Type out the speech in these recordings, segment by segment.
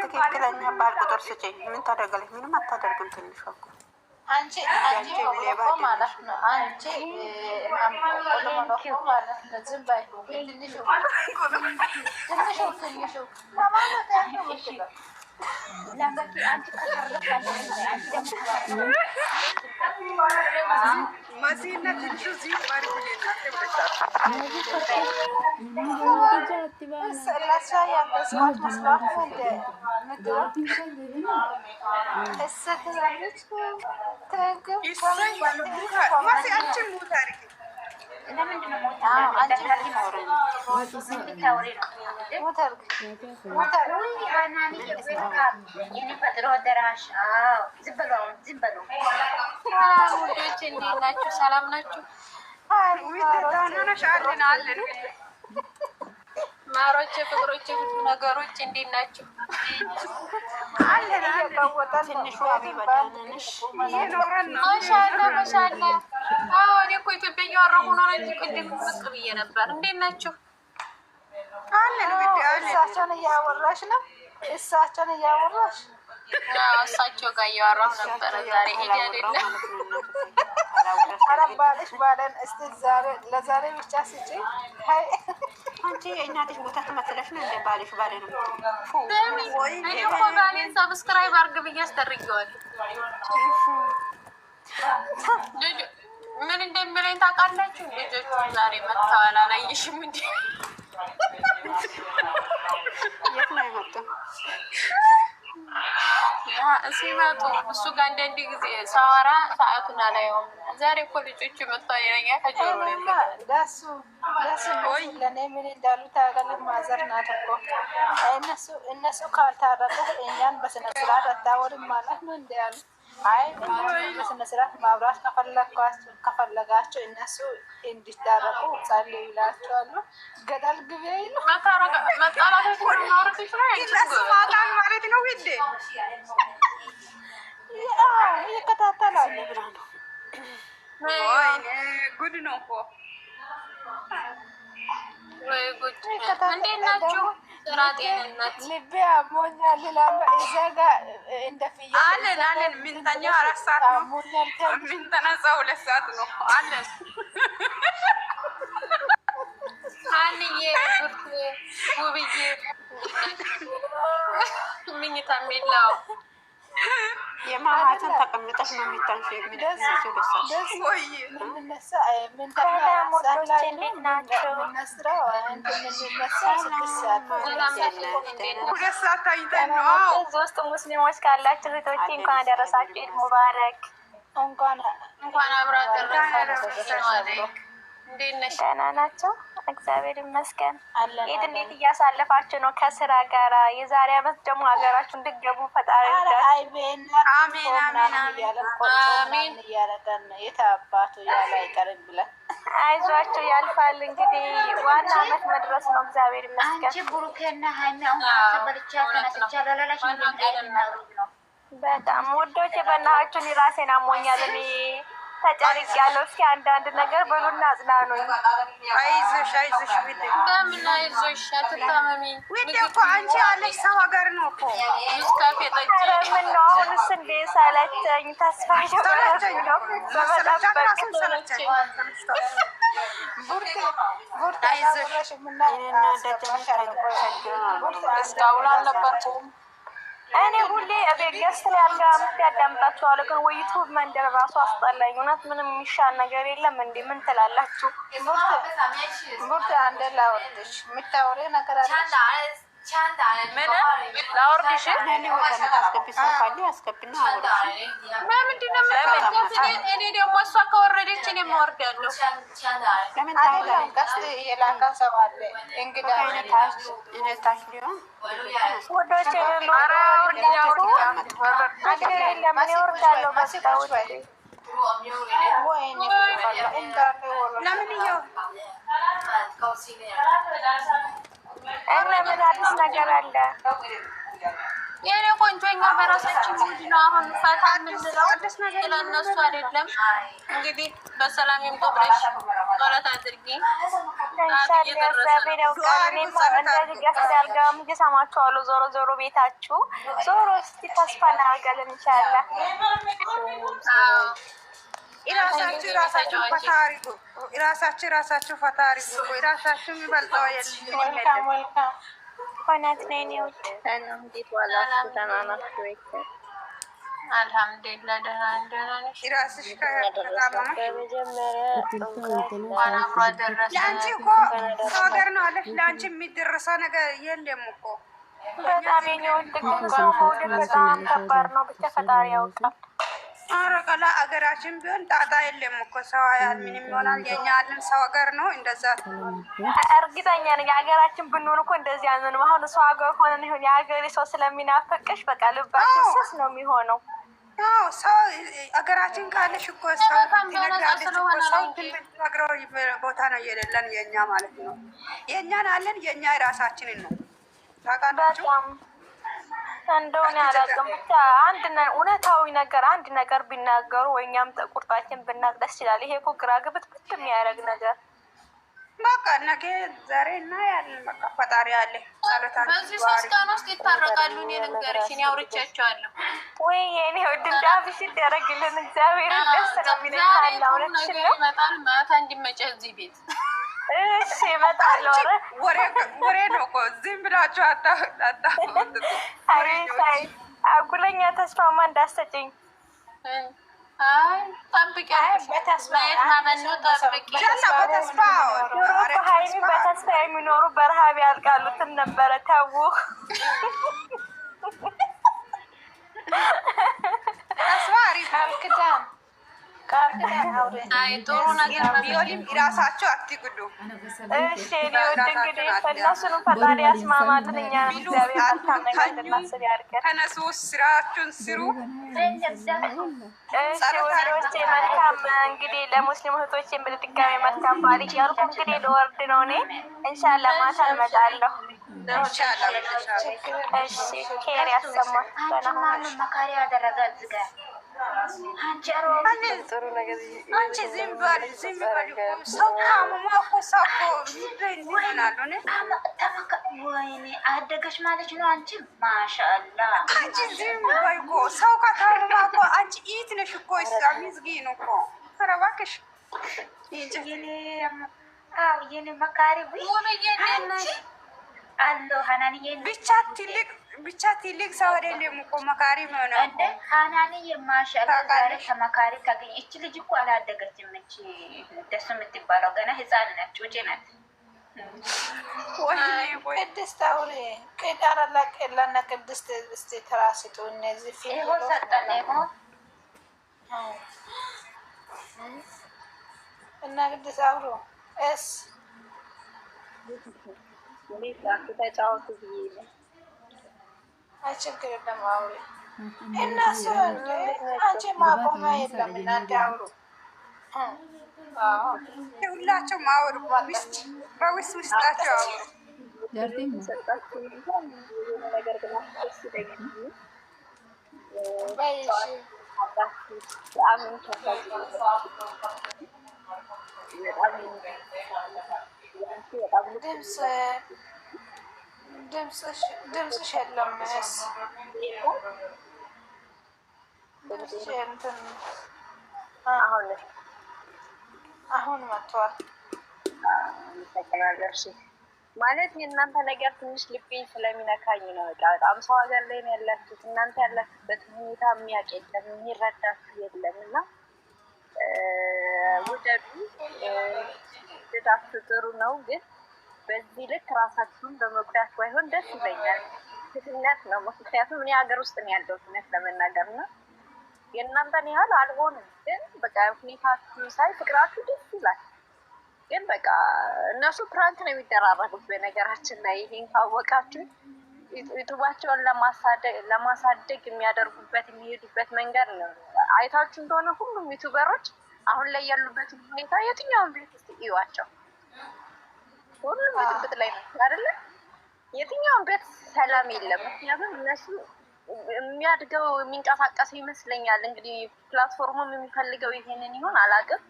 ትክክለኛ ባል ቁጥር ስጪኝ። ምን ታደርጋለች? ምንም አታደርግም። ትንሿ እኮ አንቺ ማለት ነው። አንቺ ማለት ነው። ዝም በይ ትንሹ ሰላም ናችሁ? ማሮቼ ፍቅሮቼ ሁሉ ነገሮች እንዴት ናቸው? ማሻአላ እኔ እኮ ኢትዮጵያ እያወራሁ ነው እንጂ ቅድም ብቅ ብዬ ነበር። እንዴት ናቸው? እሳቸውን እያወራሽ ነው? እሳቸውን እያወራሽ? እሳቸው ጋር እያወራሁ ነበረ። ዛሬ ሄድ አይደለ? ኧረ ባልሽ ባለን እስቲ ለዛሬ ብቻ ስጪ። አንቺ የእናትሽ ቦታ ትመስለሽ ነው እንደ ባልሽ ባለ ነው። እኔ እኮ ባሌን ሰብስክራይብ አድርግ ብዬ አስደርጌዋለሁ። ምን እንደሚለኝ ታውቃላችሁ? ልጆቹ ዛሬ መጥተዋል። አላየሽም እንዴ? የት ነው የመጣው? ሲመጡ እሱ ጋር አንዳንድ ጊዜ ሳወራ ሰዓቱን አላየውም። ዛሬ እኮ ልጆቹ መጥተዋል ይለኛል። ከጆሮ ደሱ ለእኔ ምን እንዳሉ ታውቃለህ? ማዘር ናት እኮ እነሱ ካልታረቁ እኛን በስነ ስርዓት አታወሪም ማለት ነው እንደ ያሉ። አይ በስነ ስርዓት ማብራት ከፈለጋቸው እነሱ እንዲታረቁ ጸልዩ ይላቸዋለሁ። ገደል ግቢ ይሉ መጣላቶች ማለት ነው። ውዴ ይከታተላሉ ብላ ነው። ጉድ ነው እኮ ወይ ጉድ። እንዴት ናችሁ? ስራ ጤንነት ልቤ አሞኛል ይላሉ። እዛ ጋር እንደ ፍየል አለን። ምንተኛው 4 ሰዓት ነው። ምንተነሳው 2 ሰዓት ነው አለን። አንዬ ብርቱ ውብዬ ምኝታ የሚላው የማህፀን ተቀምጠሽ ነው የሚታንሽ። ሶስት ሙስሊሞች ካላችሁ እህቶቼ እንኳን አደረሳችሁ። ኢድ ሙባረክ። እንኳን አብራ ደረሳችሁ። ደህና ናቸው? እግዚአብሔር ይመስገን። ኢድ እንዴት እያሳለፋችሁ ነው ከስራ ጋራ? የዛሬ አመት ደግሞ ሀገራችሁ እንድትገቡ ፈጣሪ አይዟችሁ፣ ያልፋል። እንግዲህ ዋና አመት መድረስ ነው። እግዚአብሔር ይመስገን። በጣም ውዶች፣ በእናታችሁን ራሴን አሞኛል። እኔ ተጨርቄያለሁ። እስኪ አንዳንድ ነገር በሉና አጽናኑኝ። አይዞሽ በምን አይዞሽ፣ አትታመሚ። ውዴ እኮ አንቺ ያለሽ ሰው ሀገር ነው እኮ ስካፌ ጠጪ። ምን ነው አሁንስ እንደ ሰለቸኝ፣ ተስፋ ሸበረኝ ነው በመጠበቅ እስካሁን አልነበርኩም። እኔ ሁሌ እቤት ገዝት ላይ አልጋ አምስት ያዳምጣችኋለሁ፣ ግን ዩቱብ መንደር ራሱ አስጠላኝ። እውነት ምንም የሚሻል ነገር የለም እንዴ? ምን ትላላችሁ? ቡርት አንደ ላወርድሽ የምታወሪ ነገር አለ። ምን ላወርድሽ? እኔ ደግሞ እሷ ከወረደች እኔ ማወርዳለሁ። ቀስ የላካ ሰው አለ እንግዳ ታች ሊሆን ወዶች ለምን ይወርዳለሁ? መስታወት እና ምን አዲስ ነገር አለ? የኔ ቆንጆ እኛ በራሳችን ሙድ ነው አሁን ፈታ የምንለው ስለእነሱ አይደለም። እንግዲህ በሰላም ይምጡ ብለሽ ጸሎት አድርጊ። ሰማችኋለሁ። ዞሮ ዞሮ ቤታችሁ ዞሮ እስኪ ተስፋ እናደርጋለን ኢንሻላህ። ራሳችሁ ፈታ አድርጉ። ራሳችሁ የሚበልጠው የለም። እውነት ነው የእኔ ውድ። እንዴት ዋላችሁ? ደህና ናችሁ? አልሐምዱሊላህ ደህና ነሽ? ራስሽ ከመጀመሪያ ለአንቺ እኮ ሰው ሀገር ነው አለሽ። ለአንቺ የሚደረሰው ነገር የለም እኮ በጣም የእኔ ውድ። ግን በጣም ከባድ ነው። ብቻ ፈጣሪ ያውቃል። አረቀላ አገራችን ቢሆን ጣጣ የለም እኮ ሰው ያህል ምንም ይሆናል። የኛ ያለን ሰው ሀገር ነው እንደዛ። እርግጠኛ ነኝ ሀገራችን ብንሆን እኮ እንደዚህ አንሆንም። አሁን ሰው ሀገር ሆነን ይሁን የሀገሬ ሰው ስለሚናፈቅሽ በቃ ልባችን ስስ ነው የሚሆነው። ሰው አገራችን ካለሽ እኮ ሰው ይነግራለች እኮ ሰው ትነግረው ቦታ ነው የሌለን የኛ ማለት ነው። የእኛን አለን የኛ የራሳችንን ነው ታውቃላችሁ። እንደሆነ አላውቅም። ብቻ እውነታዊ ነገር አንድ ነገር ቢናገሩ ወይ እኛም ቁርጣችን ብናቅ ደስ ይላል። ይሄ እኮ ግራ ግብት የሚያደርግ ነገር በቃ ነገ ዛሬ እና ያለን በቃ ፈጣሪ አለ። በዚህ 3 ቀን ውስጥ ይታረቃሉ። እኔ ልንገርሽ፣ እኔ አውርቻቸዋለሁ። ወይ የኔ ወድ እንዳብሽ ይደረግልን። እግዚአብሔር ደስ ነው የሚለኝ። ታላውነትሽ ነው ይመጣል ማታ እንዲመጨ እዚህ ቤት እሺ እመጣለሁ። ወሬ ነው እኮ ዝም ብላችሁ ሳይ አጉለኛ ተስፋማ እንዳሰጭኝ። አይ ጠብቂ፣ በተስፋ ሀይሚ በተስፋ የሚኖሩ በረሃብ ያልቃሉትን ነበረ። ተው ተስፋ አሪፍ አልክዳን ጥሩ ነገር ቢሆንም ራሳቸው አትጉዱ። እሺ እንግዲህ እነሱንም ፈጣሪ ያስማማልን። እኛንም እግዚአብሔር መልካም ነገር እንድናስብ ያድርገን። ተነሱ፣ ስራችሁን ስሩ። እሺ ወንዶቼ መልካም እንግዲህ ለሙስሊም እህቶቼ በድጋሚ መልካም በዓል እያልኩ እንግዲህ ልወርድ ነው እኔ። ኢንሻላህ ማታ እመጣለሁ። እሺ ኬር ያሰማል። መካሪ ያደረገ ዝጋ አንቺ ዝም በል ሰው ታመማ እኮ ሰው ወይኔ አደገሽ ማለት ነው። አንቺ ማሻአላህ አንቺ ዝም በይ እኮ ሰው ከታመማ እኮ አንቺ ኢት ነሽ እኮ ምስኪን እኮ። ኧረ እባክሽ የኔ መካሪ አሎ ሀናንዬ ብቻ ትልቅ ሰው አይደለም እኮ መካሪ ሆነ እንደ ሀናንዬ ማሻአላህ። ዛሬ ከመካሪ ታገኝ። እቺ ልጅ እኮ አላደገችም። እቺ ደስ የምትባለው ገና ህፃን ነች፣ ውጪ ናት። ቅድስት አውሬ ቅዳራላ ቀላና ቅድስት እስቲ ተራስቶ እነዚህ ይሄ ሰጠን እና ቅድስት አውሮ እስ ተጫወቱ ችግር የለም። አውሪ እነሱ አንቺ ማቆሚያ የለም። እናንተ አውሩ፣ ሁላቸውም አውሩ። በውስጣቸው አውሩ። ድምፅሽ የለም። አሁን መጥቷል ማለት የእናንተ ነገር ትንሽ ልቤን ስለሚነካኝ ነው። በቃ በጣም ሰው ሀገር ላይ ነው ያላችሁት። እናንተ ያላችሁበት ሁኔታ የሚያውቅ የለም፣ የሚረዳችሁ የለም። እና ውደዱ፣ ልዳችሁ ጥሩ ነው ግን በዚህ ልክ ራሳችሁን በመጉዳት ባይሆን ደስ ይለኛል። ትክክለት ነው። ምክንያቱም እኔ ሀገር ውስጥ ነው ያለሁት እውነት ለመናገር ነው። የእናንተን ያህል አልሆንም፣ ግን በቃ ሁኔታችሁ ሳይ ፍቅራችሁ ደስ ይላል። ግን በቃ እነሱ ፕራንክ ነው የሚደራረጉት። በነገራችን ላይ ይሄን ካወቃችሁ ዩቱባቸውን ለማሳደግ የሚያደርጉበት የሚሄዱበት መንገድ ነው። አይታችሁ እንደሆነ ሁሉም ዩቱበሮች አሁን ላይ ያሉበት ሁኔታ የትኛውን ቤት ውስጥ እዩዋቸው፣ ሁሉም ብጥብጥ ላይ ነው አይደለ? የትኛውን ቤት ሰላም የለም። ምክንያቱም እነሱ የሚያድገው የሚንቀሳቀሰው ይመስለኛል። እንግዲህ ፕላትፎርሙም የሚፈልገው ይሄንን ይሆን አላውቅም።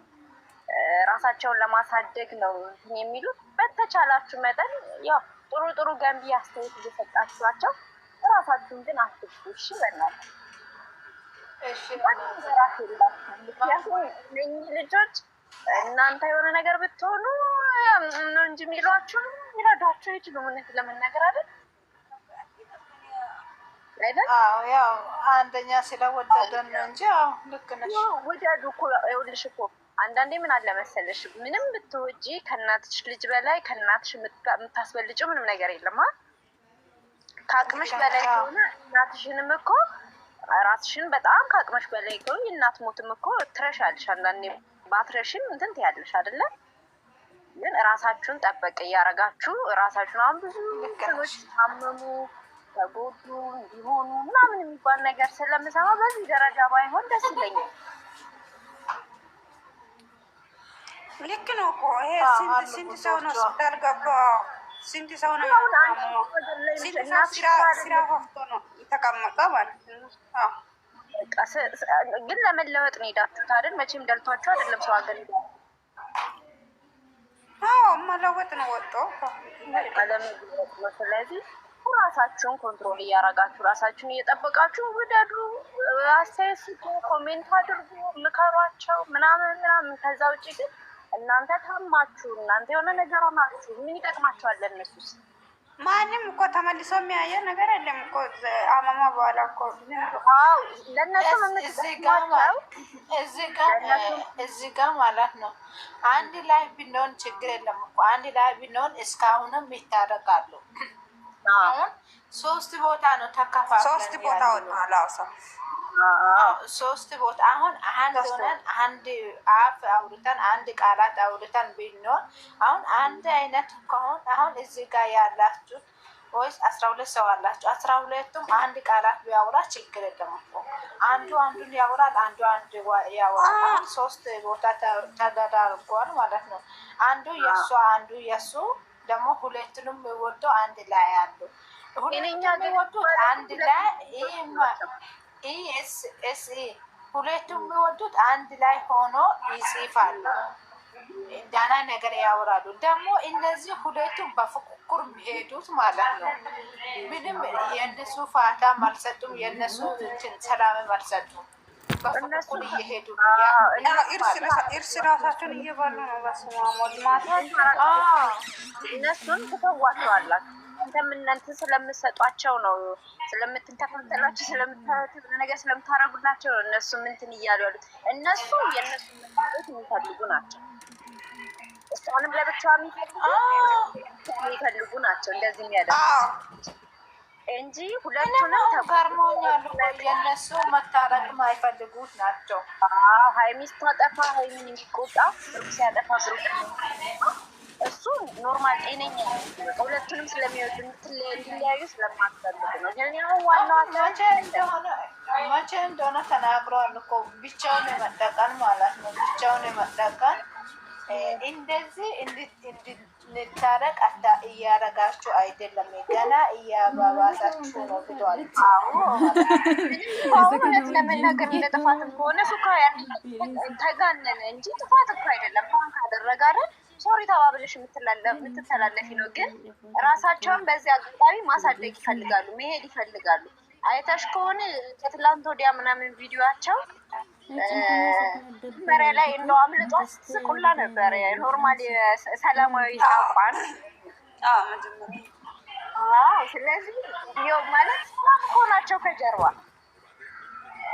ራሳቸውን ለማሳደግ ነው የሚሉት። በተቻላችሁ መጠን ያው ጥሩ ጥሩ ገንቢ አስተያየት እየሰጣችኋቸው ራሳችሁን ግን አትግቡ። እሺ በእናትህ ራስ የላችሁ። ምክንያቱም እነኚህ ልጆች እናንተ የሆነ ነገር ብትሆኑ ነው እንጂ የሚሏችሁ ይረዷቸው አይችሉም። እውነት ለመናገር አይደል? ያው አንደኛ ስለወደደን ነው እንጂ ልክ ነሽ። ወደዱ እኮ ይኸውልሽ እኮ አንዳንዴ ምን አለ መሰለሽ፣ ምንም ብትወጂ ከእናትሽ ልጅ በላይ ከእናትሽ የምታስበልጭው ምንም ነገር የለም። ከአቅምሽ በላይ ከሆነ እናትሽንም እኮ ራስሽን በጣም ከአቅምሽ በላይ ከሆነ የእናት ሞትም እኮ ትረሻለሽ። አንዳንዴ ባትረሽም እንትን ትያለሽ አይደለ? ግን ራሳችሁን ጠበቅ እያረጋችሁ ራሳችሁን አሁን ብዙ ልክኖች ታመሙ ተጎዱ እንዲሆኑ ምናምን የሚባል ነገር ስለምሰማ በዚህ ደረጃ ባይሆን ደስ ይለኛል። ልክ ነው እኮ ይሄ ስንት ሰው ነው ስታልገባ ስንት ሰው ነው ስራ ወፍቶ ነው የተቀመጠ ማለት ነው። ግን ለመለወጥ ነው ሄዳችሁት አይደል? መቼም ደልቷችሁ አይደለም ሰው ሀገር ሄዳ መለወጥ ነው ወጦ ለመለወጥ ነው። ስለዚህ ራሳችሁን ኮንትሮል እያረጋችሁ ራሳችሁን እየጠበቃችሁ ውደዱ። አስተያየት ስጡ፣ ኮሜንት አድርጉ፣ ምከሯቸው ምናምን። ከዛ ውጭ ግን እናንተ ታማችሁ እናንተ የሆነ ነገር ሆናችሁ ምን ይጠቅማችኋል? ለእነሱስ ማንም እኮ ተመልሶ የሚያየ ነገር የለም እኮ አማማ በኋላ እኮ ለእነሱ እዚህ ጋር ማለት ነው። አንድ ላይ ብንሆን ችግር የለም እኮ አንድ ላይ ብንሆን እስካሁንም ይታረቃሉ። አሁን 3 ቦታ ነው ተከፋፍለን 3 ቦታ ወጣላ ሰው 3 ቦታ አሁን አንድ ሆነን አንድ አፍ አውርተን አንድ ቃላት አውርተን ብንሆን አሁን አንድ አይነት ከሆነ አሁን እዚህ ጋር ያላችሁ ወይስ 12 ሰው አላችሁ 12ቱም አንድ ቃላት ቢያወራ ችግር የለም እኮ አንዱ አንዱን ያወራል አንዱ ያወራል። አሁን 3 ቦታ ተደራርጓል ማለት ነው። አንዱ የሱ አንዱ የሱ ደግሞ ሁለቱንም የሚወደው አንድ ላይ አሉ። ሁለቱም የሚወዱት አንድ ላይ ሁለቱም የሚወዱት አንድ ላይ ሆኖ ይጽፋሉ፣ ደህና ነገር ያወራሉ። ደግሞ እነዚህ ሁለቱም በፉክክር የሚሄዱት ማለት ነው። ምንም የእነሱ ፋታ አልሰጡም፣ የእነሱ ሰላም አልሰጡም። በፉክክር እየሄዱ እርስ ራሳቸውን እየባሉ ነው። በስማሞት ማታ እነሱን ትተዋቸዋላችሁ። እናንተ ስለምትሰጧቸው ነው፣ ስለምትንተፈተላቸው፣ ስለምታዩት ነገር ስለምታረጉላቸው ነው። እነሱ ምንትን እያሉ ያሉት እነሱ የእነሱ መት የሚፈልጉ ናቸው። እሷንም ለብቻዋ የሚፈልጉ ናቸው። እንደዚህ የሚያደርጉ እንጂ ሁለቱንም ተገርሞኛል። የእነሱ መታረቅ የማይፈልጉት ናቸው። ሀይሚ ስታጠፋ ሀይሚን የሚቆጣ ብሩክ ሲያጠፋ ብሩክ እሱ ኖርማል ጤነኛ ሁለቱንም ስለሚወዱ እንዲለያዩ ስለማትፈልግ ነው። ግን ዋናው መቼ እንደሆነ ተናግረዋል እኮ ብቻውን የመጠቀን ማለት ነው። ብቻውን የመጠቀን እንደዚህ እንድታረቅ እያረጋችሁ አይደለም፣ ገና እያባባሳችሁ ነው ብለዋል። እውነት ለመናገር እንደ ጥፋትም ከሆነ ሱካ ተጋነነ እንጂ ጥፋት እኮ አይደለም። ፋን ካደረገ አይደል ሶሪ ተባብለሽ የምትተላለፊ ነው። ግን ራሳቸውን በዚህ አጋጣሚ ማሳደግ ይፈልጋሉ፣ መሄድ ይፈልጋሉ። አይተሽ ከሆነ ከትላንት ወዲያ ምናምን ቪዲዮቸው መሪያ ላይ እንደው አምልጧት ስቁላ ነበረ። ኖርማል ሰላማዊ አቋም ስለዚህ ይኸው ማለት ሆናቸው ከጀርባ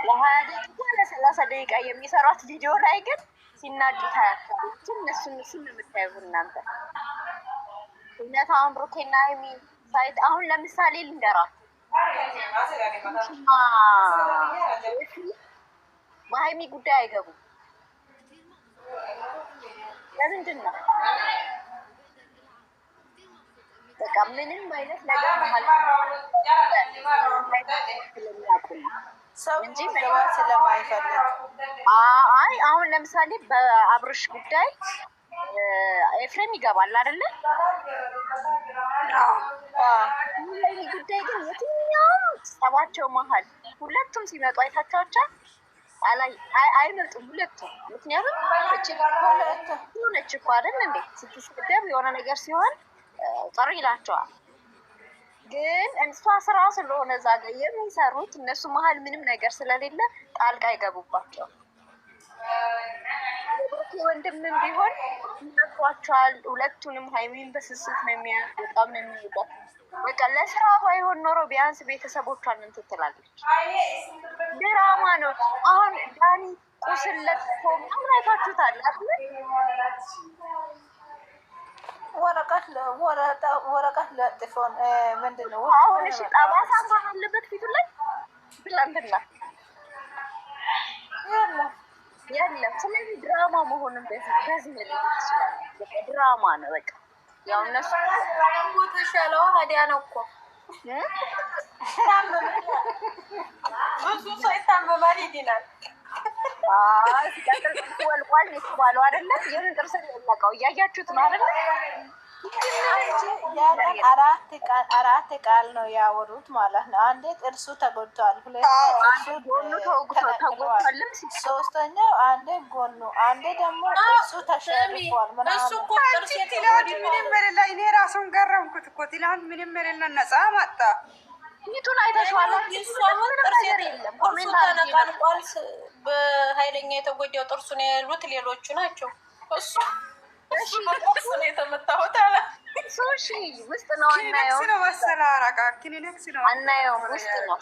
ለ20 ደቂቃ ለ30 ደቂቃ የሚሰሯት ቪዲዮ ላይ ግን ሲናዱ ታያቸዋለች። እነሱን የምታዩ እናንተ እውነት አሁን ብሩኬና ሀይሚ ሳይት አሁን ለምሳሌ ልንገራችሁ በሀይሚ ጉዳይ አይገቡም። ለምንድን ነው? በቃ ምንም አይነት ነገር እንጂ ስለማይፈልግ አይ አሁን ለምሳሌ በአብርሽ ጉዳይ ኤፍሬም ይገባል አይደለ? ጉዳይ ግን የትኛውም ጸባቸው መሀል ሁለቱም ሲመጡ አይታቸዋቸዋል። አይመጡም ሁለቱም። ምክንያቱም ሆነች እኮ አይደል እንዴ ስትሰደብ የሆነ ነገር ሲሆን ጥሩ ይላቸዋል። ግን እሷ ስራ ስለሆነ እዛ ጋር የሚሰሩት እነሱ መሀል ምንም ነገር ስለሌለ ጣልቃ አይገቡባቸውም። ወንድምም ቢሆን ይመቷቸዋል። ሁለቱንም ሀይሚን በስስት ነው የሚያዩት። በጣም ነው የሚወዷት። በቃ ለስራ ባይሆን ኖሮ ቢያንስ ቤተሰቦቿን እንትን ትላለች። ድራማ ነው። አሁን ዳኒ ቁስል ለጥፎ ምናምን አይታችሁታል አይደል? ወረቀት ለጥፎን ምንድን ነው አሁን? እሺ ጠባሳ እንኳን አለበት ፊቱ ላይ ትላንትና የለም። ስለዚህ ድራማ መሆኑን በዚህ መልክ ይችላል። ድራማ ነው በቃ። ያው እነሱ ተሻለው ሀዲያ ነው እኮ ብዙ ሰው ይታመማል ይድናል። ሲቀጥል ጥርስ ወልቋል የተባለው አይደለም? የምን ጥርስ የለቀው እያያችሁት ነው አይደለም? አራት ቃል ነው ያወሩት ማለት ነው። አንዴ ጥርሱ ተጎድቷል፣ ጎኑ ተጎድቷል፣ ሶስተኛው አንዴ ጎኑ፣ አንዴ ደግሞ ጥርሱ ተሸርፏል። እኔ ራሱን ገረምኩት እኮ ትላንት ምንም የሌለ ነፃ መጣ። ፊቱን አይተሽዋል? ጥርሱ ተነቃንቋል። በኃይለኛ የተጎዳው ጥርሱ ነው ያሉት ሌሎቹ ናቸው። እሱ ነው የተመታሁት አለ። ውስጥ ነው አናየውም፣ ውስጥ ነው።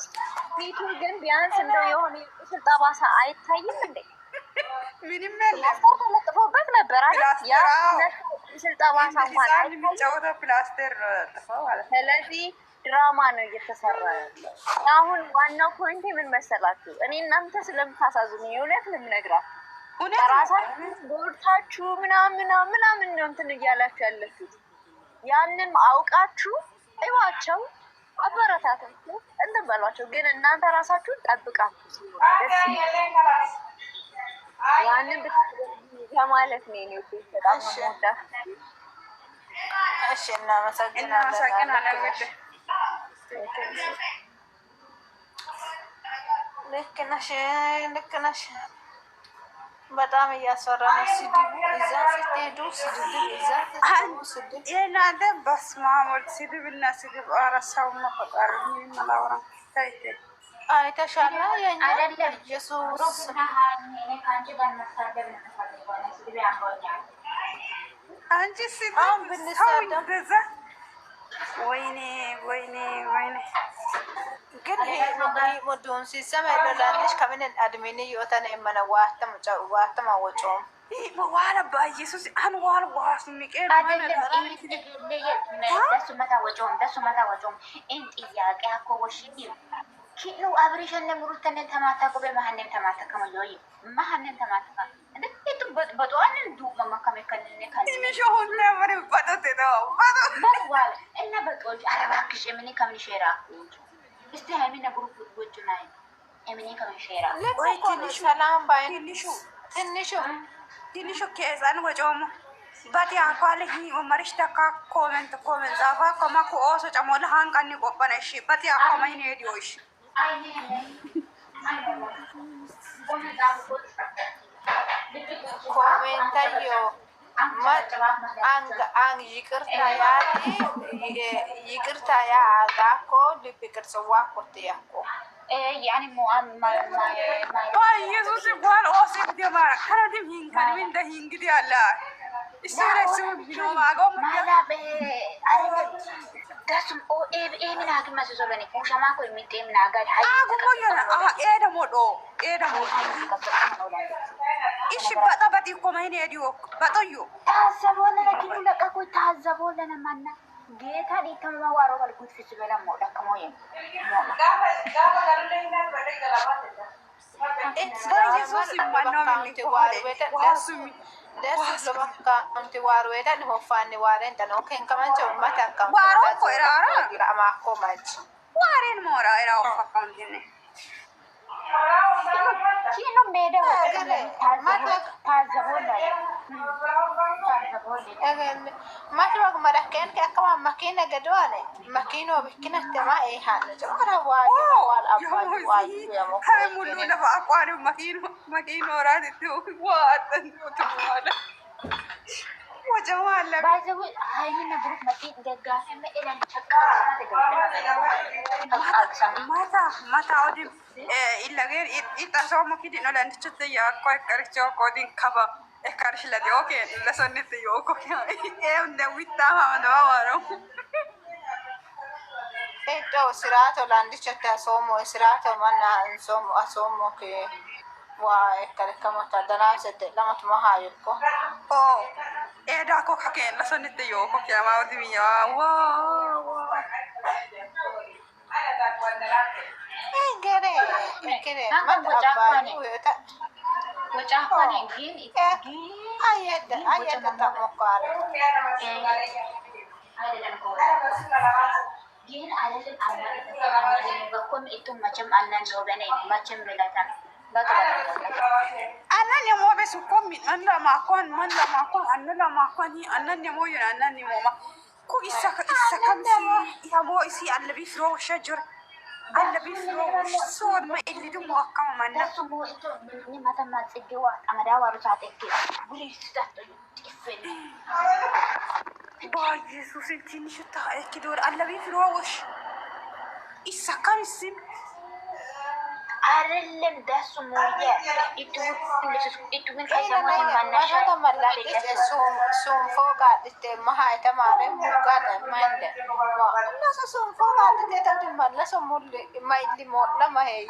ፊቱ ግን ቢያንስ እንደው የሆነ ቁስል ጠባሳ አይታይም እንዴ? ምንም ፕላስተር ተለጥፎበት ነበር አይደል? ያ ቁስል ጠባሳ እንኳን የሚጫወተው ፕላስተር ጥፋው ማለት። ስለዚህ ድራማ ነው እየተሰራ ያለው። አሁን ዋናው ፖይንት ምን መሰላችሁ? እኔ እናንተ ስለምታሳዝኑ የእውነት ነው የምነግራችሁ። ራሳችሁ ቦርታችሁ ምናምን ነው እንትን እያላችሁ ያለችሁት። ያንን አውቃችሁ እዩዋቸው፣ አበረታታችሁ፣ እንትን በሏቸው። ግን እናንተ ራሳችሁን ጠብቃችሁ ሲሆን ያንን ከማለት ነው እኔ በጣም ወዳት። እሺ እናመሰግናለን። ልክ ነሽ። በጣም እያስፈራ ነው። ስድቡ እዛ ስትሄዱ ስድብ የእናንተ በስመ አብ ወልድ ስድብና ስድብ አረሳው መፈቃር ምንመላውራ አይተሻላ የኛ ኢየሱስ አንቺ ሲታው ብንሳደብ ወይኔ ግን ሞዶን ሲሰማ ይላልሽ ከምን አድሜኔ ይወታነ የመነ ዋተም አወጮም ዋላ በኢየሱስ አንዋል ዋስ ሚቀር ደሱ መታ ወጮም ጥያቄ እኮ ወሽኝ ኪሎ አብሬሽን ሙሩተነ ተማታቆ በማህነም ተማታከመ ይይ ማህነም ተማታከ እንዴት በጧን እንዱ መመከመ ከነነ ትንሽ ሆነ ነበር በጣት ነው በጧል እና በጧል አረባክሽ ምን ከምን ሼራ እስቲ ሃይሚና ግሩፕ ወጭ ናይ ኤሚኒ ከምን ሼራ ወይ ትንሽ ሰላም ባይ ትንሹ ከዛን ወጮም ባቲ አፋለህ ኡመርሽ ተካ ኮሜንት ጻፋ ኮማኩ ኦሶ ጨሞለ ሃንቃኒ ቆበነሽ ባቲ አፋማይኔ ዲዮሽ ኮሜንታዮ አንግ ይቅርታ ያ አጋኮ ልብ ቅርጽዋ ኮትያኮ يعني ኢየሱስ እንኳን ኦሴፍ ደማራ ከረድም ሂንካን ምን ደሂንግዲ አላ እሰረሱ ቢኖ ማጎም ማላበ አረ ዳስም ኦ ኤሚና ግማስ ዞበኔ ሙሻማኮ የሚጤምና ጋር ሃይ አጉሞየና ኤደሞዶ እሺ በጣበጥ ኮማይኔ ዲዮ በጦዩ ታዘቦነ ለኪኑ ለቀቁ ታዘቦነ ለማና ጌታ ዲተማ ዋሮ ባልኩት ፍስ በላ ሞዳ ከሞየ ኢየሱስ ማናው ምን ደስ ለማካ አንተ ዋሮ ወዳን ሆፋኒ ዋሬን ተነው ከንከማንቸ ማታ አካም ዋሮ ቆራራ ግራማኮ ማች ዋሬን ሞራ ኢራው ፈካም ዲነ ኪኑ ሜዳ ታዘቦነ ما تبغى مركين كمان ماكينة قدوانة ماكينة بكنا تما إيه هذا جمرة واجب هاي مولو نفع أقوال ماكينة رادتو واتن وتبوالا وجمال بعدين هاي من نبرك ماكين دقة هم إلى متى عودي إلا غير إتصور ماكين إنه لأن تشتري أقوى كارشوا كودين كبا كارش لدي أوكي لسنة تيوكو إيه ندويتا ما ندوارو إيه سرعة لاندي شتى سومو سرعة منا سومو أسومو كي وكما تدنا ست لما تمها يلكو أوه إيه داكو حكين لسنة تيوكو كي ما ودي ميا واو إيه كده ما تبغى وجاهنا جين أيد تمكار gin alalim amal bakom itu macam anan dobene macam melatan anan ya mo be su komi man la ma kon anan la ma kon hi anan ya mo yun anan ya mo ma ko isa kam si ya mo isi allabi fro shajar allabi fro sod ma illi dum wa kam man da sumo itu ni mata mat segewa amada waru saat itu buli sudah tifel با يسوس التيني شتا كدور الله بيفروش إسكان السم arelem da sumoya itu kan kaisa mo mana ما هذا ملا سوم فوق عدت ما هاي تمارين بقعد ما عنده الناس سوم فوق عدت تاني ملا سوم ما يدلي مو لا ما هي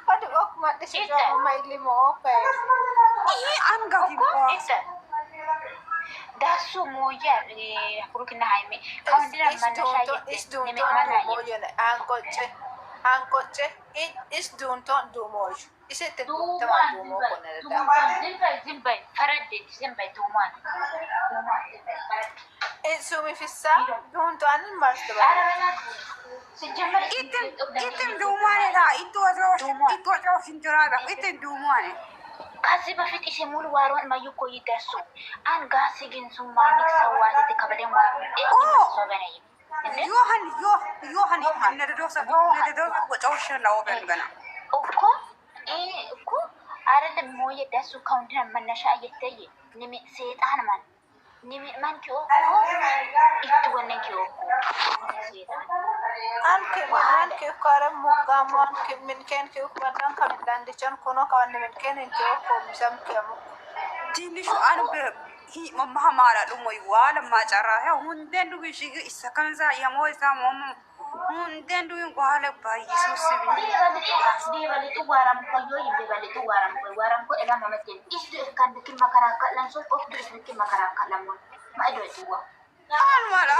هذا أوك ما تشجع ما يدلي مو أوكي إيه أنقى في باس da sumoya kurukina haime kaundira mana shayete ne mana ye ankoche it is dun ton do moj isete tama do mo konere zimbay faradde zimbay duman sumi fissa dun ton mars da sejamar item dumane da itu aja sinjara item dumane kasih bafit isi mulu warung mayu koi dasu an gasi gin sumanik sawati te kabadeng warung sobenai Yohan neredosa wajawsha lawo bengana oko ko arada moye dasu kauntina manasha ayette nimi setan man nimi man ki oko itu wannan ki oko anke kare mugaman ke min ken ke ubadan kam dande chan kono kawan min ken ke ko misam ke mu tini shu an be hi mamma mara dum moy wala ma chara ya hunden du shi isakan za ya moy za mom hunden du wala ba yesus bi dia balik tu waram ko yo inde balik tu waram ko ela mamatin isu kan bikin makaraka langsung of terus bikin makaraka lamun ma do tuwa an mala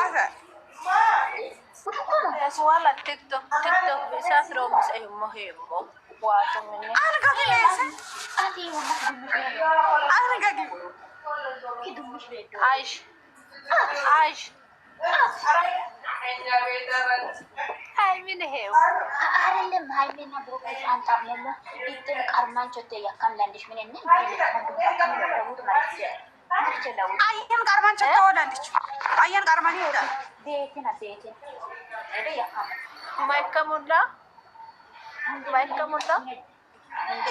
sa wala tiktok bisa throw mis ay mohimo wato minne an ga gilesa ati wala an ga gi kidu mushbedo aish ay minne he arelem hay mena bokis antar momo itel karman chote yakam landish minne ne bile kandu marche ayyan karman chata wadandichu ayyan karman ida deetin ada yakam maikamulla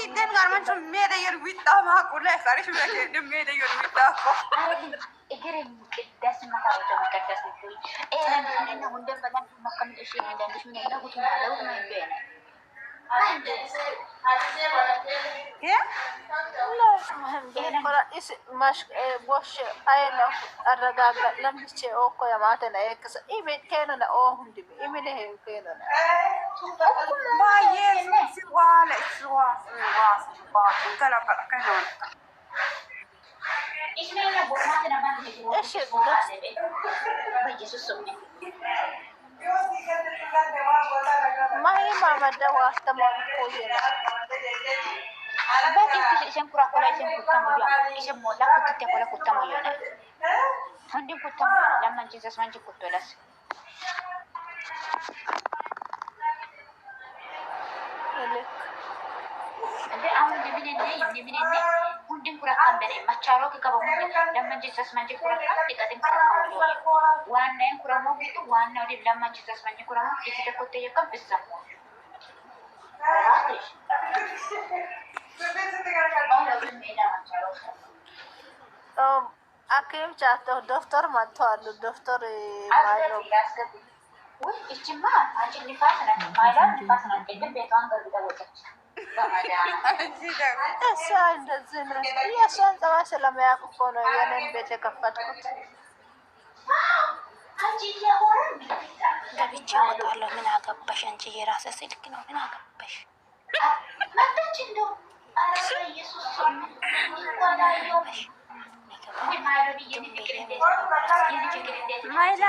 iden karman chum mede yer witta ma kula sarish meke mede yer witta ko egere das mata wato makatas itu na hunde badan makam ishi dan dismine na gutu na lawu mai ben ya لا is مش وش أنا الرجال لم يشي أوكو يا ماتنا إكس إيمن كانوا أوهم دي إيمن هي كانوا ما يس ولا سوا كلا كانوا ismina bormata na man إيش القص bagi susuknya ما هي ما مدوا تمام كوينا bagi isem pura kula isem kutamu ya isem mola kutte kula kutamu ya funding kutamu laman Jesus manji kutolas ande awon dibine ne funding kurakkan bere macharo ke kaba mun lamma jisas manje kurakkan dikatin kurakkan wanna en kuramo gitu wanna di lamma jisas manje kuramo isi da kote yakam bisa Rakesh. ሐኪም ቻተው ዶክተር መጥተዋል። ዶክተር ማይሎ ይችማ አንቺ ንፋስ ናት ማይላ ንፋስ ናት። ግን ቤቷን ገብታ ወጣች። እሷ እንደዚህ ነው። የእሷን ጸባይ ስለሚያውቅ እኮ ነው የኔን ቤት የከፈትኩት። ገብቼ እወጣለሁ። ምን አገባሽ አንቺ? የራስህ ስልክ ነው። ምን አገባሽ? መጣች እንደው ኧረ ኢየሱስ ማይላ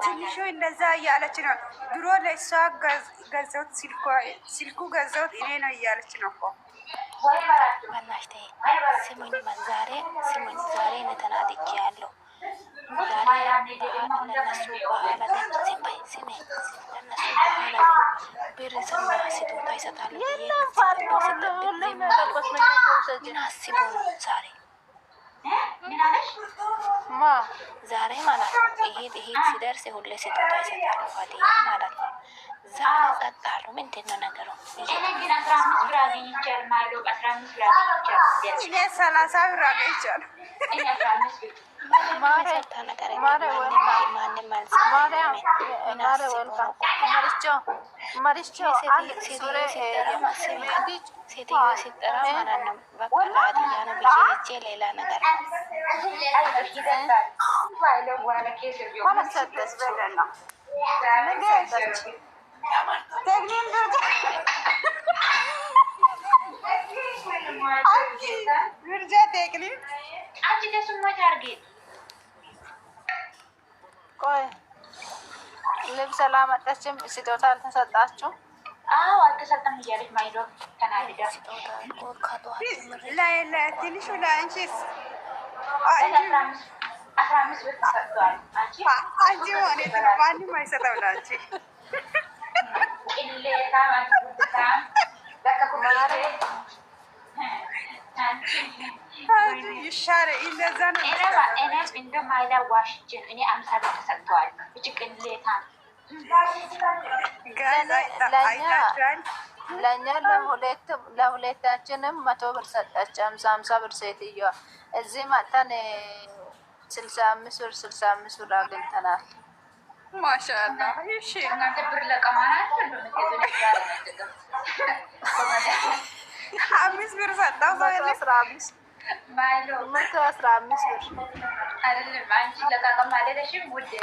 ትንሹ እንደዛ እያለች ነው። ድሮ ለእሷ ገዛሁት ስልኩ ገዛሁት እኔ ነው እያለች ነው እኮ። በእናትሽ ተይ ስሙኝ፣ ስሙኝ ዛሬ ነው ተናድጄ ያለው ለነሱ ብር ስጦታ ይሰጣሉ። ምን አስቦ ነው ዛሬ ዛሬ ማለት ነው። ይሄ ሲደርስ ሁሌ ስጦታ ይሰጣሉ ማለት ነው። ዛሬ ጸጣሉ። ምንድን ነው ነገሩ? እኔ 30 ብር አገኝቻለሁ። ሴትዮ ሲጠራ ማለት ነው። በቃ ለአድያ ነው ብዬ ሄጄ ሌላ ነገር ቆይ ልብስ አላመጣችም። ስጦታ አልተሰጣችሁ? አዎ አልተሰጠም እያለች ማይዶ ተናግዳ ትንሹ ለአንቺስ 15 ብር ተሰጥቷል። አንቺ ማለት ማንም አይሰጠው ለአንቺ ቅሌታ ማትቡታ ለከኩማሬ ይሻለ እንደዛ ነው። እኔም እንደ ማይላ ዋሽችን እኔ 50 ብር ተሰጥቷል። እቺ ቅሌታ ለእኛ ለሁለታችንም 100 ብር ሰጠች። 50 ብር ሴትዮዋ። እዚህ መጥተን 65 ብር 65 ብር አግኝተናል። ማሻአላ። እሺ እናንተ ብር ለቀማናት ነው 5 ብር ሰጣው ማለት 15 ማይሎ 115 ብር አይደለም። አንቺ ለቀቀም አይደለሽም ውዴ።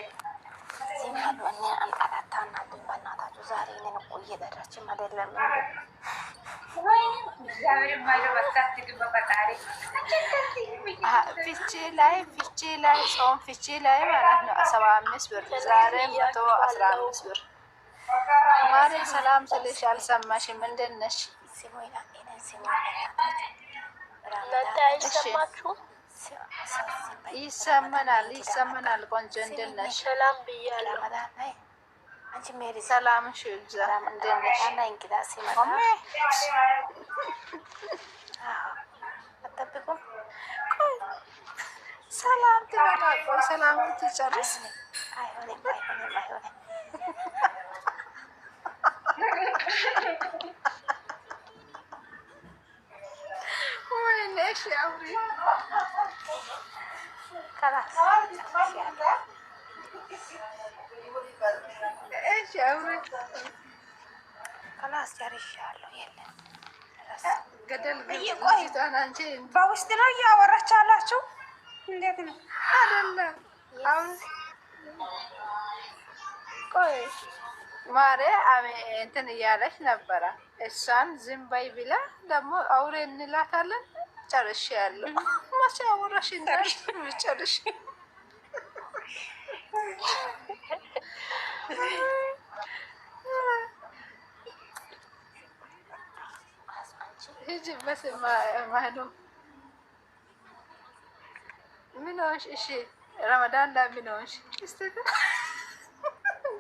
ሲማሉ እኔ አንቀላታና በእናታችሁ ዛሬ እኔን እኮ እየጠራችም አይደለም። ወይ እግዚአብሔር ማይሎ በቃት በፈጣሪ ፍቺ ላይ ጾም ፍቺ ላይ ማለት ነው 75 ብር ዛሬ 115 ብር። ማሬ ሰላም ስልሽ አልሰማሽም? እንደት ነሽ? ይሰማናል። ቆንጆ እንደት ነሽ? ሰላም ብያለሁ። ሰላምሽ ይብዛ። እንደት ነሽ? አጠብቁም ሰላም ትበላ። ቆይ ሰላሙን ትጨርስ። አይሆንም። ወይኔ እሺ አውሪ ከላስ ከላስ ጨርሻለሁ። የለም ገደል ቆይታን አንቺ በውስጥ ነው እያወራች አላችሁ? እንዴት ነው? አይደለም አሁን ቆይ ማሬ እንትን እያለች ነበረ። እሷን ዝም በይ ብላ ደግሞ አውሬ እንላታለን። ጨርሻለሁ። መቼ አወራሽ? ጨርሽ ሂጂ በስመ አብ ምን ሆንሽ? እሺ ረመዳን ላይ ምን ሆንሽ? እስቲ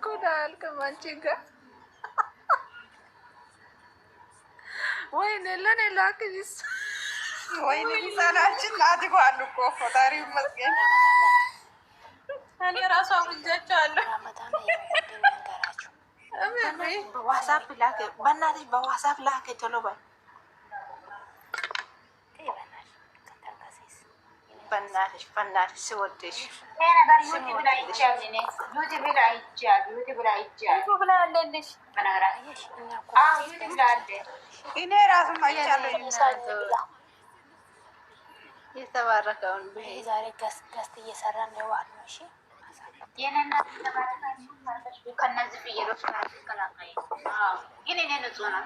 ጉድ አያልቅም አንቺ ጋር። ወይኔ ለኔ ላክኝስ ወይኔ ህፃናችን አድገዋል እኮ ፈጣሪ ይመስገን። እኔ ራሷ አውርጃቸዋለሁ። በዋትስአፕ ላከ፣ በእናትሽ በዋትስአፕ ላከ ቶሎ በይ። በእናትሽ ስወድሽ ዩቲዩብ ላይ አለልሽ። እኔ ራሱ አይቻለሁ። የተባረከውን ዛሬ ገስት እየሰራ ነው የዋል ነው። እሺ ከነዚህ ፍየሎች ጋር ተቀላቀይ። ግን እኔ ንጹህ ነው።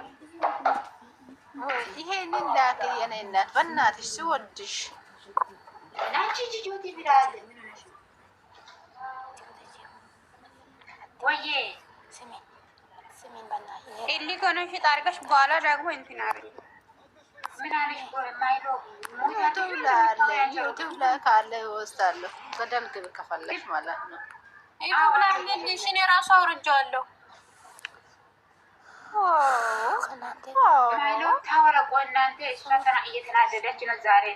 ይሄንን ላክ የኔ እናት በእናትሽ ስወድሽ። ናቺ ጂጆቲ ቢላል ምን ነሽ? ወዬ ስሚን በእናትሽ ኢሊ ኮነሽ ታርገሽ በኋላ ደግሞ እንትን አረኝ ምን አለሽ? ማይሎ ዩቱብ ላይ ካለ እወስዳለሁ። በደንብ ከፈለሽ ማለት ነው። ዩቱብ ላይ አለልሽ። እኔ ራሱ አውርጃለሁ። ማይሎ ታወረቆ እናንተ እሷ እየተናደደች ነው ዛሬ።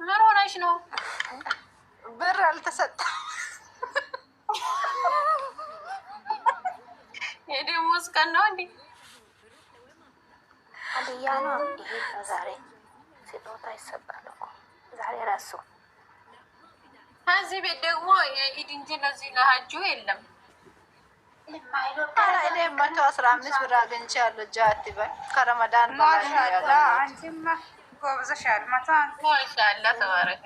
ምን ሆነሽ ነው? ብር አልተሰጠም። የደሞዝ ቀን ነው እንዴ? አልያ ነው ይሄ ዛሬ ስጦታ ይሰጣል እኮ ዛሬ ራሱ። ከዚህ ቤት ደግሞ የኢድ እንጂ ለዚህ ለሀጁ የለም። እኔ 115 ብር አግኝቻለሁ። ጃት በይ ከረመዳን ማሻአላ አንቺማ ጎብዘሻል። ማሻአላ ተባረከ።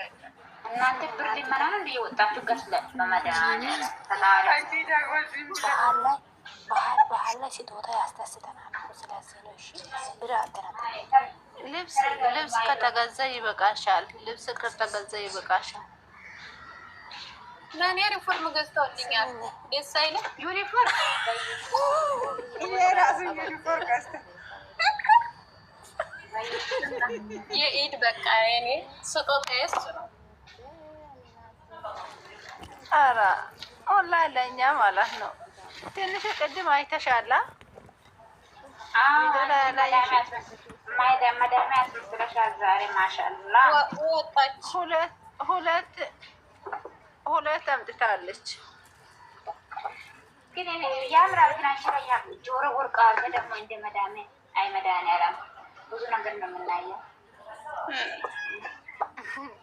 እናንተ ብር ሊመና ነው እንደ ወጣችሁ ገስለ በመዳን ተላላ ባህል ላይ ስጦታ ያስደስተናል። ስለዚህ ነው። እሺ ብር አትናት። ልብስ ከተገዛ ይበቃሻል። ልብስ ከተገዛ ይበቃሻል። ለእኔ ሪፎርም ገዝተውልኛል። ደስ አይልም? ዩኒፎርም እኔ ራሱ ዩኒፎርም ገዝተ የኢድ በቃ የኔ ስጦታ እሱ ነው። ኧረ ኦንላይን ለእኛ ማለት ነው። ትንሽ ቅድም አይተሻላ? መዳሚያ ያስመስለሻል ዛሬ። ማሻአላ ወጣች። ሁለት አምጥታለች። ግን ያምራል። ግን አንቺ ላይ ጆሮ ወርቅ አለ ደግሞ እንደ መዳሚያ። አይ መድኃኒዓለም ብዙ ነገር ነው የምናየው።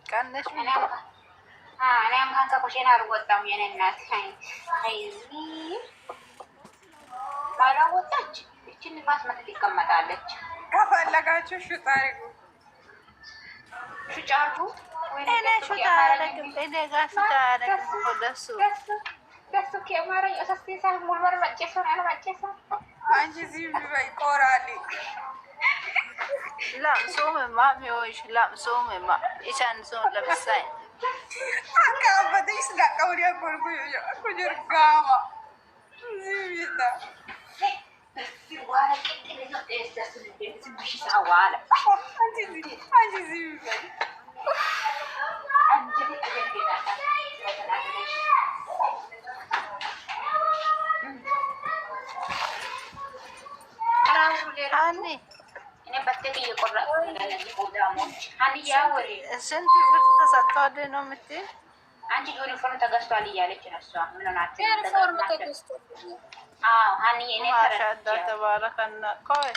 ቀነሽ እኔ እንኳን ከኮሽና አልወጣም። የኔ እናት ባላወጣች እችን ንፋስ መጥት ይቀመጣለች። ከፈለጋችሁ ሹጥ አድርጉ። ሹጭ አድርጉ። እኔ ሹጥ አያደርግም። እኔ ጋር ሹጥ አያደርግም። ደሱ ከማረኝ እሳስቴሳ ሙልመር መጨሰን አለ መጨሰን አንቺ ዝም በይ ቆራሊ ላምሶምማ ሚሆንሽ ላምሶምማ ኢሳንሶን ለምሳይ አካበደሽ ጋቀውሪ አቆርኩ ኩጅር ጋማ ዝምታ ዋለ ቅጥል ነው ደስ ዝምብሽ ሳዋለ አንቺ ዝም በይ አንቺ አጀንዳ አኒ እኔ በተክ እየቆረጥኩ ለነዚህ ፕሮግራሞች አንያ ወሬ ስንት ብር ተሰጥቷል ነው የምትይ? አንቺ ዩኒፎርም ተገዝቷል እያለች ነው እሷ። ምን ሆናት? ዩኒፎርም ተገዝቷል። አዎ ሀኒ እኔ ማሻአላ ተባረከና ቆይ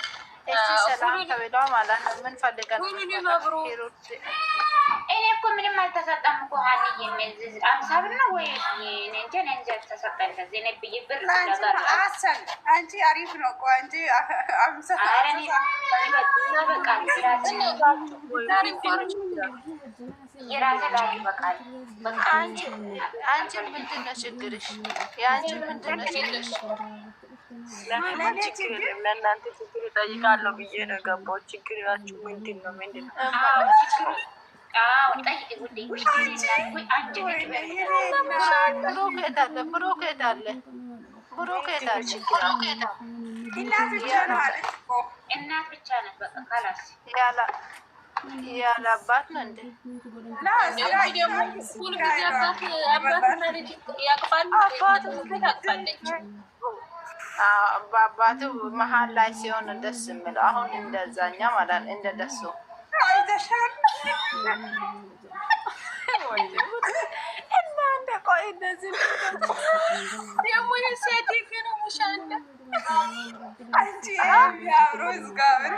እሺ ሰላም ተብሏ ማለት ነው። ምን ፈልገን ሂሩት እኔ እኮ ምንም አልተሰጠም እኮ ሀኒ የሚል 50 ብር ነው ወይ እኔ እንጃ እንጃ ተሰጠ። እንደዚህ እኔ ብዬ ብር ነገር አሰን አንቺ አሪፍ ነው እኮ አንቺ 50 አረኒ ይበቃል። የራሴ ላይ ይበቃል። በቃ አንቺ ምንድን ነው ችግርሽ? የአንቺ ምንድን ነው ችግርሽ? ለምን ችግር የለም። ለእናንተ ችግር እጠይቃለሁ ብዬ ነው የገባው። ችግራችሁ ምንድን ነው? ምንድን ነው? ጠይቅ ጉዴ አንቺ ብሩኬት አለ ብሩኬት አለ ብሩኬት አለ እናት ብቻ ነው አለች እኮ እናት ብቻ ናት። በቃ ካላስ ያለ አባት ነው እንዴ? በአባቱ መሀል ላይ ሲሆን ደስ የሚለው አሁን እንደዛኛ ማለት እንደደሱ አይተሻል እናንተ ቆይ እንደዚህ ደግሞ የሴት ነው ሙሻንደ አንቺ ያብሮ ዝጋብር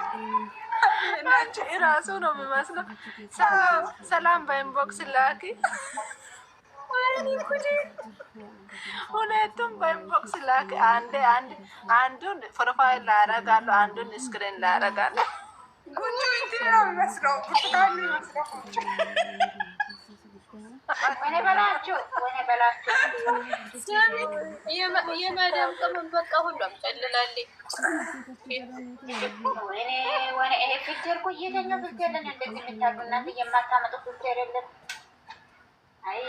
አንቺ እራሱ ነው የሚመስለው። ሰላም በኢንቦክስ ላኪ። ሁለቱም በኢንቦክስ ላኪ። አንዱን ፕሮፋይል ላደርጋለሁ፣ አንዱን ስክሪን ላደርጋለሁ። ጉንጩ እንትን ነው የሚመስለው፣ ብርቱካን ነው የሚመስለው። ወይኔ በላችሁ የመዳም ቅመም በቃ ሁሉም ጨልላለች። ወይኔ ይሄ ፊልተር እኮ እየተኛው ፊልተር ለን እንደዚህ የምታውቁ እናንተ የማታመጡ ፊልተር የለም። አይ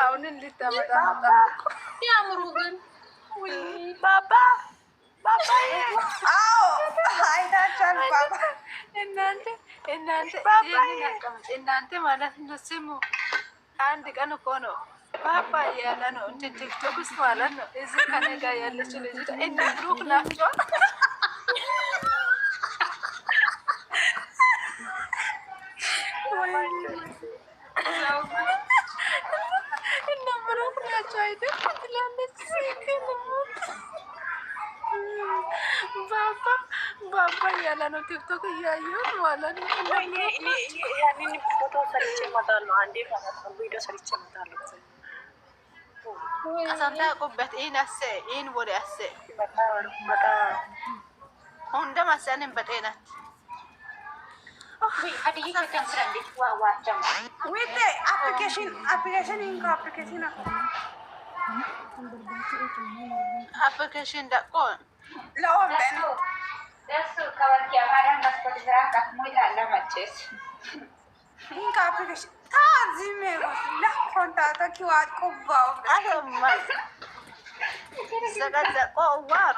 አሁን እንድታመጣ ያምሩ ግን ባባ አዎ አይታችኋል። ባባ እናንተ ማለት ነው። ስሙ አንድ ቀን እኮ ነው ባባ እያለ ነው እንትን ቲክቶክ ውስጥ ማለት ነው። እዚህ ከኔ ጋር ያለችው ልጅ እነ ብሩክ ናቸው። እነ ብሩክ ናቸው አይደል? ትላለች ባባ እያለ ነው ቲክቶክ እያየሁት ማለት ነው። ያንን ፎቶ ሰርቼ እመጣለሁ። አንዴ ቪዲዮ ሰርቼ እመጣለሁ። አሳንዳቁበት ይህን ወደ አሴ ሁንደ መሰንን በጤናት አፕሊኬሽን ደቆ ለኦንላይን ደሱ ከወርቅ የማዳን መስኮት ስራ ቀስሞት አለ መቼስ ኢንካ አፕሊኬሽን ታዚሜ ለኮንታቶ ኪዋት ቁባው ዘቀዘቆ ዋሩ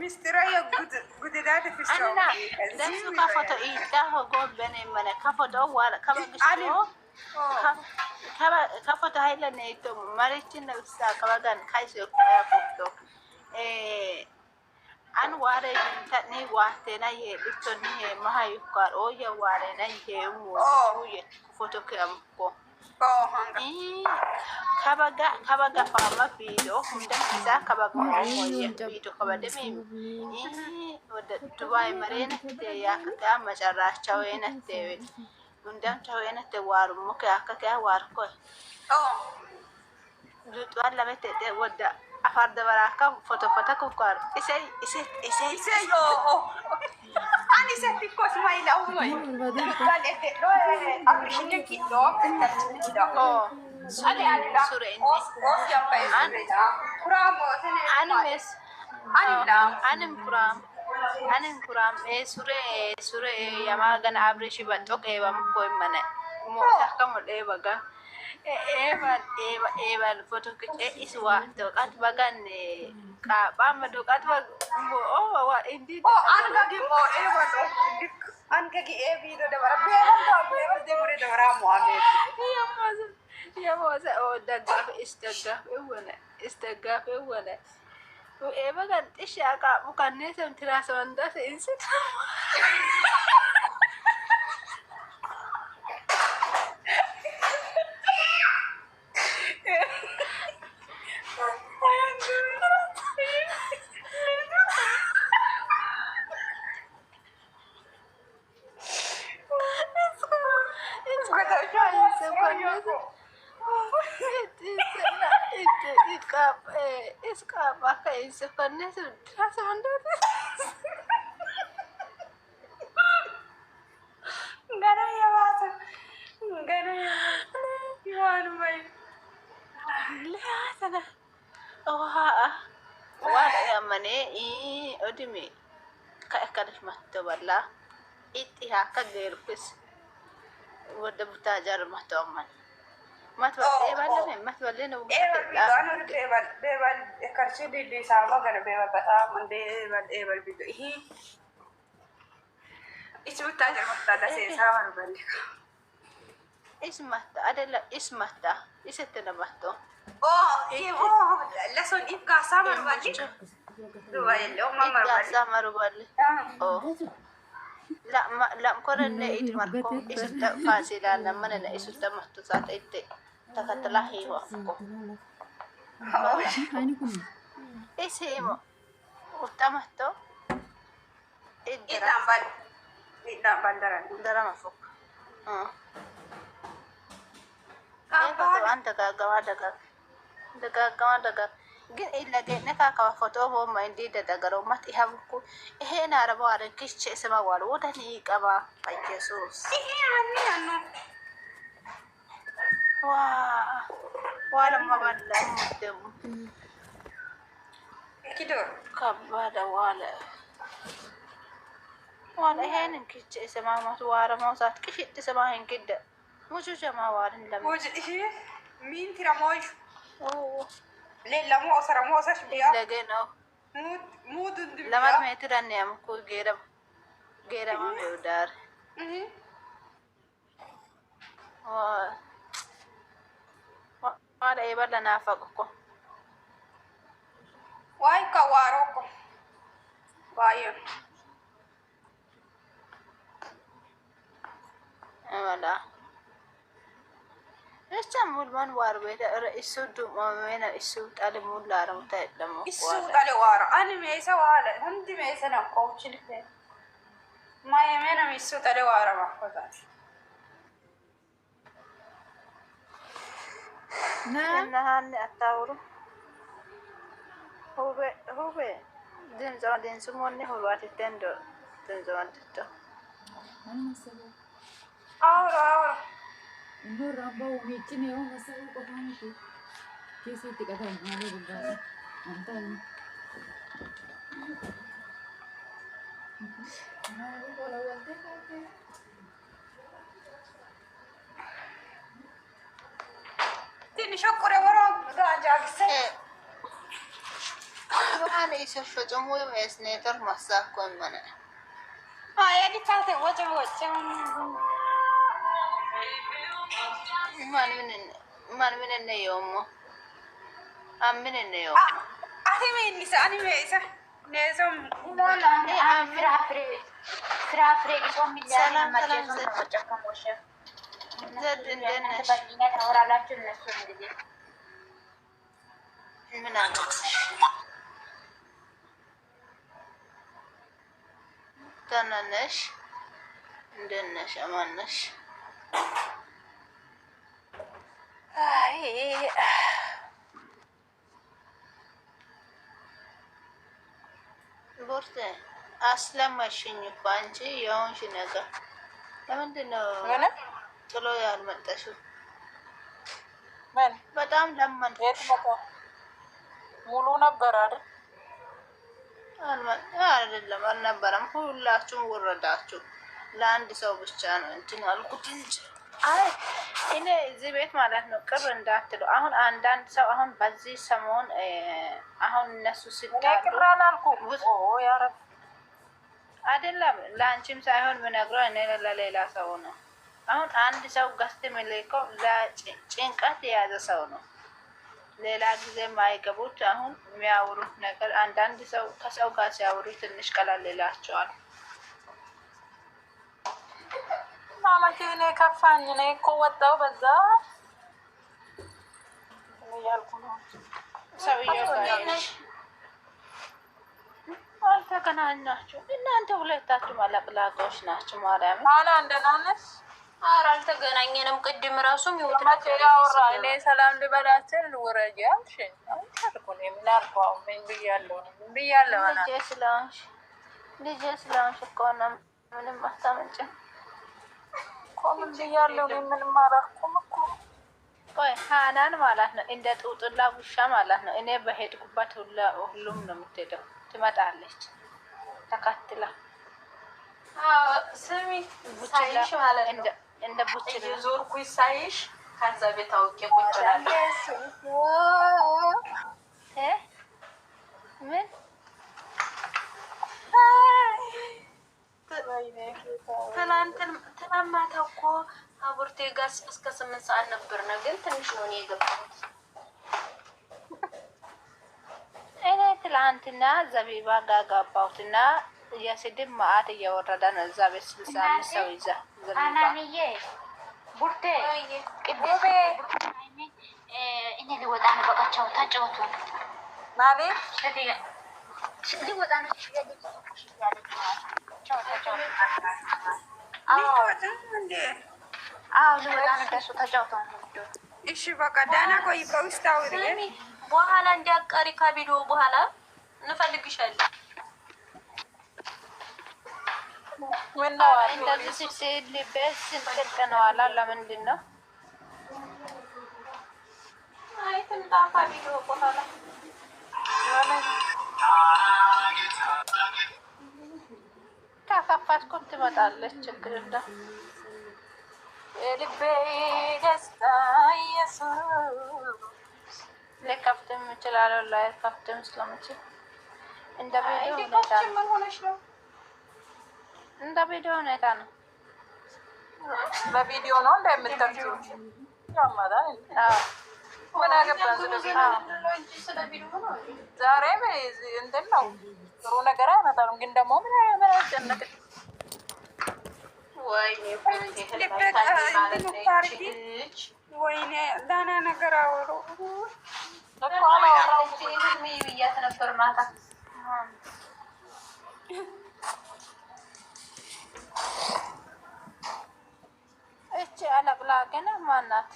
ሚስትራ የጉድዳት ፍሰው ደሱ ከፎቶ ኢጣ ጎበነ መነ ከፎቶ ዋላ ከመግስቶ ከፎቶ ሀይለን ይቶ ማሪችን ነውሳ ከበጋን ካይሶ ያፎቶ an ware tani wate na ye bitoni he mahay kwar o ye ware na ye mu ye foto kamko kabaga fama video hunda sa kabaga mo ye video kabade mi oda dubai marena te ya ka majara chawena te hunda chawena te waru mo ka war ko du alla mete te wada afar da baraka foto ko kwar ise ani se tikko smaila umai kale te do appreciate ki do ani sure os ya pa kuramo sene anim kuram sure yama gana abrishi batto ke bam ko mane mo takamo de baga evan foto ke iswa to kat bagan ka ba madukat ba wa indi anga gi mo evan anga gi e video de bara bevan de mure de bara mo ame ya moza o daga istagaf ewana o evan isha ka bukan ne sem tirasa wanda se insit odimi ka ekadif matto balla ittiha ka gerpis wada butajar matto man matwalle balle matwalle no bebal karchi di sama gana bebal bata mande bebal bido hi isu butajar matto da se sama balle ismata adela ismata isetena matto la son ipka sama balle ዱባይ የለውም ማማር መሩባል lam korenne it marko isutta fasilana manana isutta mahtusat itte takatla hiwa ko isimo utamahto idam bandaran darama fok anta daga ግን ኢለገነ ካካ ፎቶ ቦማ እንዲ ደደገሮ ማት ይሀብኩ ይሄን አረባ አረክሽ ስማዋል ወደኒ ቀባ ኢየሱስ ዋለማ ባላ ደሙ ኪዶ ከባዳ ዋለ ይሄን እንክች ስማማቱ ዋረ ማውሳት ቅሽት ስማህን ግደ ሙጁ ጀማዋልን ለምን ሙጁ ይሄ ሚን ትራሞይ ليلة موسر موسش بيا لقينا مود لما ما يترني أمكو غيره ما بيودار وهذا يبغى لنا فوقكو واي كواروكو وايو ولا استعمل من واربيد السود ومن السود على مولا رمتا دمو السود على وارا انا ميسا ولا عندي ميسا نقوش لك ما يمين من السود على وارا محفظات نعم نهاني أتاورو هو دين سموني هو واتي تندو دين تتو أورا Indo rambau micin ya, masa aku kamu tu, kisi tiga tahun lalu bukan, mantan. Mana kalau wanita kan? Tini syukur ya orang, dah jadi sih. Mana isu cuma mesneter masak kon mana? Ya di sana wajah. Man minne yomo am minne yomo ati me isa nesom wala ፍራፍሬ ጾም ይላል ማጨከሞሽ ዘድንደነሽ በእኛ ታወራላችሁ እነሱ እንግዲህ ምን አገባሽ ተናነሽ እንደነሽ አማነሽ ቦርቴ አስለመሽኝ እኮ አንቺ የሆንሽ ነገር ለምንድን ነው ጥሎ ያልመጣሽው? በጣም ለመንኩሽ። ሙሉ ነበር አይደል? አይደለም አልነበረም። ሁላችሁም ወረዳችሁ። ለአንድ ሰው ብቻ ነው እንትን አልኩት እንጂ አይ እኔ እዚህ ቤት ማለት ነው ቅር እንዳትሉ። አሁን አንዳንድ ሰው አሁን በዚህ ሰሞን አሁን እነሱ ሲጣሉ አይደለም ለአንቺም ሳይሆን ምነግረው እኔ ለሌላ ሰው ነው። አሁን አንድ ሰው ገስት የሚልከው ለጭንቀት የያዘ ሰው ነው። ሌላ ጊዜ የማይገቡት አሁን የሚያወሩት ነገር አንዳንድ ሰው ከሰው ጋር ሲያወሩ ትንሽ ቀላል ይላቸዋል። ማማቴ እኔ ከፋኝ እኔ እኮ ወጣሁ በዛ እያልኩ ነው። ሰውዬው ጋር አልተገናኛችሁ እናንተ ሁለታችሁ ማለቅላቆች ናችሁ። ማርያም አላ እንደናነስ ኧረ አልተገናኘንም። ቅድም ራሱ ሚውት ያወራ እኔ ሰላም ልበላችን ልውረጅ ያልሽኝ አልኩኝ። ምን አልኳው? ምን ብያለሁ? ምን ብያለሁ? ልጄ ስለሆንሽ እኮ ነው። ምንም አታመጭም እኮ ምን ብያለሁ? ምንም አላልኩም እኮ። ቆይ ሀናን ማለት ነው እንደ ጡጥላ ውሻ ማለት ነው። እኔ በሄድኩበት ሁሉም ነው የምትሄደው። ትመጣለች ተከትላ። ስሚ ሳይሽ ማለት ነው እንደ ቡችላ እየዞርኩኝ ሳይሽ ከዛ ቤት አውቄ ቁጭ እላለሁ። ምን ትናንት ማታ እኮ አቡርቴ ጋር እስከ 8 ሰዓት ነበር ነው፣ ግን ትንሽ ነው እኔ የገባሁት። እኔ ትናንትና ዘቢባ ጋር ገባሁትና የስድብ መዓት እየወረደ ነው። እዛ ቤት 65 ሰው ይዛ አናንዬ ቡርቴ ቅዱስ እኔ ሊወጣ ነው። በቃቸው ተጫወቱ ማለት ሊወጣ ነው። ሊወጣ ነው። ደሱ ተጫወቱ። እሺ በቃ ደህና ቆይ። በውስጥ አውሪ። በኋላ እንዲያቀሪ ከቪዲዮ በኋላ እንፈልግሻለን። እንደዚህ ስትልበት ስንጥቅ ነው አላ። ለምንድን ነው አይ ትምጣ ከቪዲዮ በኋላ ከከፈትኩት ትመጣለች። ችግር የለም። የልቤ ደስታ ኢየሱስ ሊከፍትም እችላለሁ ላይ ከፍትም ስለምችል እንደ ቪዲዮ ሁኔታ ነው። ምን ሆነሽ ነው? እንደ ቪዲዮ ሁኔታ ነው። በቪዲዮ ነው እንደምትተርጂው ያማዳል። ምን አገባን ስለ ቪዲዮ ነው። ዛሬ እንትን ነው ጥሩ ነገር አይመጣም። ግን ደግሞ ምን አስጨነቅ ወይኔ ደህና ነገር አወሩ እኮ አላወራሁም ብያት ነበር ማታ። እቺ አለቅላቂ ነው ማናት?